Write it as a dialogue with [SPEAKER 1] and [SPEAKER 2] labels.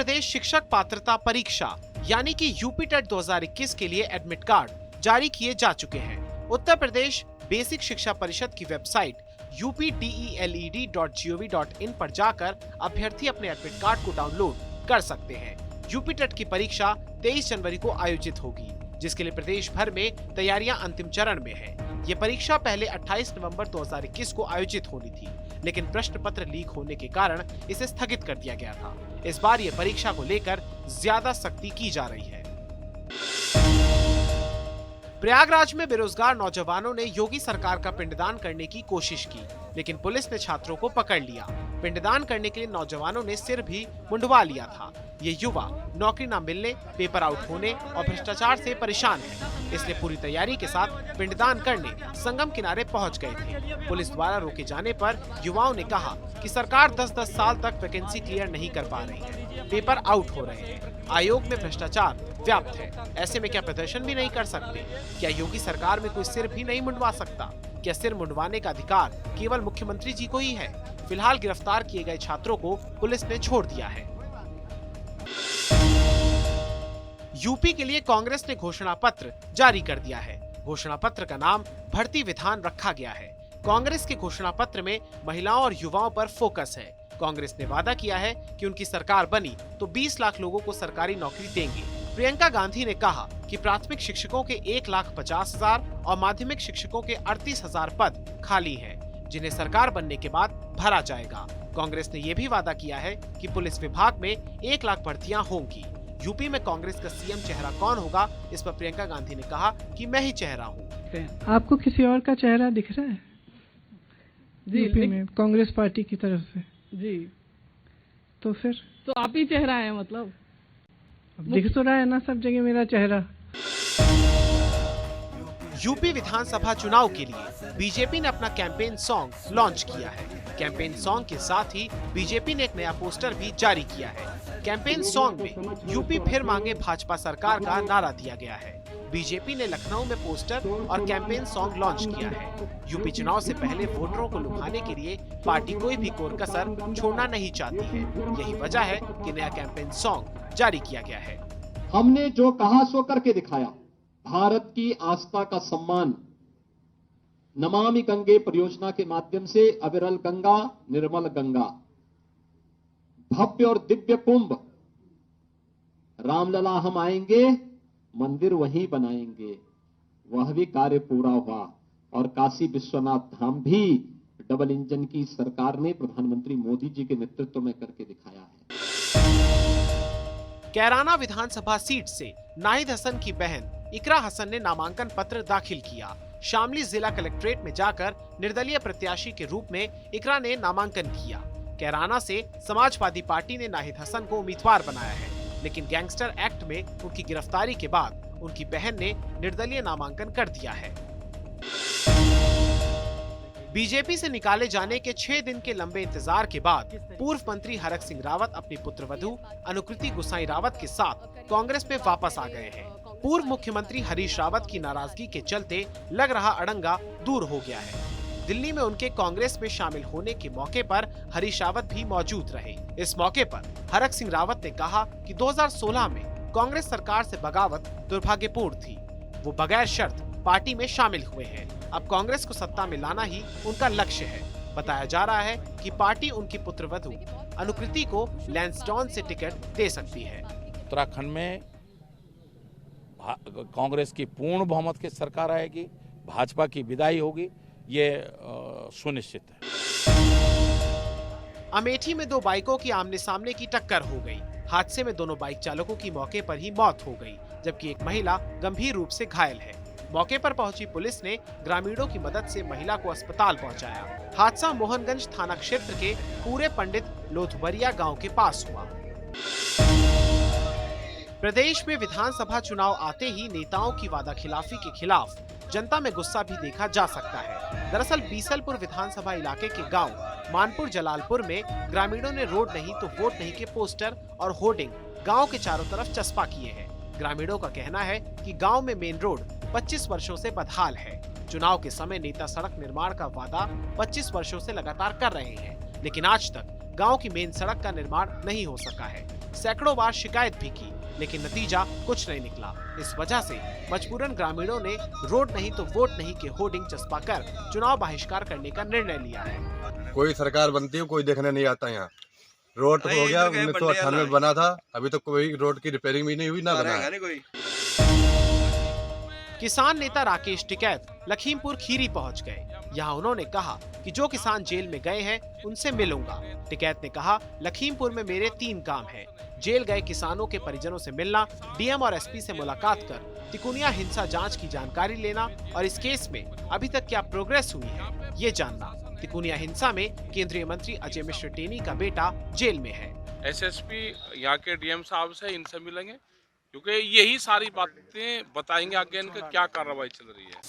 [SPEAKER 1] प्रदेश शिक्षक पात्रता परीक्षा यानी कि यूपी टेट 2021 के लिए एडमिट कार्ड जारी किए जा चुके हैं। उत्तर प्रदेश बेसिक शिक्षा परिषद की वेबसाइट updeled.gov.in पर जाकर अभ्यर्थी अपने एडमिट कार्ड को डाउनलोड कर सकते हैं। यूपी टेट की परीक्षा 23 जनवरी को आयोजित होगी, जिसके लिए प्रदेश भर में तैयारियां अंतिम चरण में है। ये परीक्षा पहले 28 नवंबर 2021 को आयोजित होनी थी, लेकिन प्रश्न पत्र लीक होने के कारण इसे स्थगित कर दिया गया था। इस बार ये परीक्षा को लेकर ज्यादा सख्ती की जा रही है। प्रयागराज में बेरोजगार नौजवानों ने योगी सरकार का पिंडदान करने की कोशिश की, लेकिन पुलिस ने छात्रों को पकड़ लिया। पिंडदान करने के लिए नौजवानों ने सिर भी मुंडवा लिया था। ये युवा नौकरी न मिलने, पेपर आउट होने और भ्रष्टाचार से परेशान है, इसलिए पूरी तैयारी के साथ पिंडदान करने संगम किनारे पहुंच गए थे। पुलिस द्वारा रोके जाने पर युवाओं ने कहा कि सरकार 10-10 साल तक वैकेंसी क्लियर नहीं कर पा रही है, पेपर आउट हो रहे हैं, आयोग में भ्रष्टाचार व्याप्त है, ऐसे में क्या प्रदर्शन भी नहीं कर सकते? क्या योगी सरकार में कोई सिर भी नहीं मुंडवा सकता? क्या सिर मुंडवाने का अधिकार केवल मुख्यमंत्री जी को ही है? फिलहाल गिरफ्तार किए गए छात्रों को पुलिस ने छोड़ दिया है। यूपी के लिए कांग्रेस ने घोषणा पत्र जारी कर दिया है। घोषणा पत्र का नाम भर्ती विधान रखा गया है। कांग्रेस के घोषणा पत्र में महिलाओं और युवाओं पर फोकस है। कांग्रेस ने वादा किया है कि उनकी सरकार बनी तो 20 लाख लोगों को सरकारी नौकरी देंगे। प्रियंका गांधी ने कहा कि प्राथमिक शिक्षकों के 1,50,000 और माध्यमिक शिक्षकों के 38,000 पद खाली हैं, जिन्हें सरकार बनने के बाद भरा जाएगा। कांग्रेस ने यह भी वादा किया है कि पुलिस विभाग में 1 लाख भर्तियां होंगी। यूपी में कांग्रेस का सीएम चेहरा कौन होगा, इस पर प्रियंका गांधी ने कहा कि मैं ही चेहरा हूँ।
[SPEAKER 2] आपको किसी और का चेहरा दिख रहा है यूपी में कांग्रेस पार्टी की तरफ से?
[SPEAKER 3] जी,
[SPEAKER 2] तो फिर
[SPEAKER 3] तो आप ही चेहरा है, मतलब
[SPEAKER 2] दिख तो रहा है ना सब जगह मेरा चेहरा।
[SPEAKER 1] यूपी विधानसभा चुनाव के लिए बीजेपी ने अपना कैंपेन सॉन्ग लॉन्च किया है। कैंपेन सॉन्ग के साथ ही बीजेपी ने एक नया पोस्टर भी जारी किया है। कैंपेन सॉन्ग में यूपी फिर मांगे भाजपा सरकार का नारा दिया गया है। बीजेपी ने लखनऊ में पोस्टर और कैंपेन सॉन्ग लॉन्च किया है। यूपी चुनाव से पहले वोटरों को लुभाने के लिए पार्टी कोई भी कोर कसर छोड़ना नहीं चाहती है। यही वजह है कि नया कैंपेन सॉन्ग जारी किया गया है।
[SPEAKER 4] हमने जो कहा सो करके दिखाया। भारत की आस्था का सम्मान नमामि गंगे परियोजना के माध्यम से अविरल गंगा, निर्मल गंगा, भव्य और दिव्य कुंभ, रामलला हम आएंगे, मंदिर वहीं बनाएंगे, वह भी कार्य पूरा हुआ। और काशी विश्वनाथ धाम भी डबल इंजन की सरकार ने प्रधानमंत्री मोदी जी के नेतृत्व में करके दिखाया है।
[SPEAKER 1] कैराना विधानसभा सीट से नाहिद हसन की बहन इकरा हसन ने नामांकन पत्र दाखिल किया। शामली जिला कलेक्ट्रेट में जाकर निर्दलीय प्रत्याशी के रूप में इकरा ने नामांकन किया। कैराना से समाजवादी पार्टी ने नाहिद हसन को उम्मीदवार बनाया है, लेकिन गैंगस्टर एक्ट में उनकी गिरफ्तारी के बाद उनकी बहन ने निर्दलीय नामांकन कर दिया है। बीजेपी से निकाले जाने के 6 दिन के लंबे इंतजार के बाद पूर्व मंत्री हरक सिंह रावत अपनी पुत्रवधू अनुकृति गोसाई रावत के साथ कांग्रेस में वापस आ गए हैं। पूर्व मुख्यमंत्री हरीश रावत की नाराजगी के चलते लग रहा अड़ंगा दूर हो गया है। दिल्ली में उनके कांग्रेस में शामिल होने के मौके पर हरीश रावत भी मौजूद रहे। इस मौके पर हरक सिंह रावत ने कहा कि 2016 में कांग्रेस सरकार से बगावत दुर्भाग्यपूर्ण थी। वो बगैर शर्त पार्टी में शामिल हुए हैं। अब कांग्रेस को सत्ता में लाना ही उनका लक्ष्य है। बताया जा रहा है कि पार्टी उनकी पुत्रवधू अनुकृति को लैंसडाउन से टिकट दे सकती है।
[SPEAKER 5] उत्तराखंड में कांग्रेस की पूर्ण बहुमत की सरकार आएगी, भाजपा की विदाई होगी, ये सुनिश्चित है।
[SPEAKER 1] अमेठी में 2 बाइकों की आमने सामने की टक्कर हो गई। हादसे में दोनों बाइक चालकों की मौके पर ही मौत हो गई, जबकि एक महिला गंभीर रूप से घायल है। मौके पर पहुंची पुलिस ने ग्रामीणों की मदद से महिला को अस्पताल पहुंचाया। हादसा मोहनगंज थाना क्षेत्र के पूरे पंडित लोधवरिया गांव के पास हुआ। प्रदेश में विधानसभा चुनाव आते ही नेताओं की वादाखिलाफी के खिलाफ जनता में गुस्सा भी देखा जा सकता है। दरअसल बीसलपुर विधानसभा इलाके के गांव मानपुर जलालपुर में ग्रामीणों ने रोड नहीं तो वोट नहीं के पोस्टर और होर्डिंग गांव के चारों तरफ चस्पा किए हैं। ग्रामीणों का कहना है कि गांव में मेन रोड 25 वर्षों से बदहाल है। चुनाव के समय नेता सड़क निर्माण का वादा 25 वर्षों से लगातार कर रहे हैं, लेकिन आज तक गांव की मेन सड़क का निर्माण नहीं हो सका है। सैकड़ों बार शिकायत भी की, लेकिन नतीजा कुछ नहीं निकला। इस वजह से मजबूरन ग्रामीणों ने रोड नहीं तो वोट नहीं के होर्डिंग चस्पा कर चुनाव बहिष्कार करने का निर्णय लिया है।
[SPEAKER 6] कोई सरकार बनती है कोई देखने नहीं आता यहाँ। रोड तो हो गया 1998 बना था, अभी तो कोई रोड की रिपेयरिंग भी नहीं हुई ना बना है।
[SPEAKER 1] किसान नेता राकेश टिकैत लखीमपुर खीरी पहुंच गए। यहां उन्होंने कहा कि जो किसान जेल में गए हैं उनसे मिलूंगा। टिकैत ने कहा, लखीमपुर में मेरे 3 काम हैं। जेल गए किसानों के परिजनों से मिलना, डीएम और एसपी से मुलाकात कर तिकोनिया हिंसा जांच की जानकारी लेना और इस केस में अभी तक क्या प्रोग्रेस हुई है ये जानना। तिकोनिया हिंसा में केंद्रीय मंत्री अजय मिश्र टेनी का बेटा जेल में है।
[SPEAKER 7] एसएसपी यहाँ के डीएम साहब से इनसे मिलेंगे, क्योंकि यही सारी बातें बताएंगे आगे इनका क्या कार्रवाई चल रही है।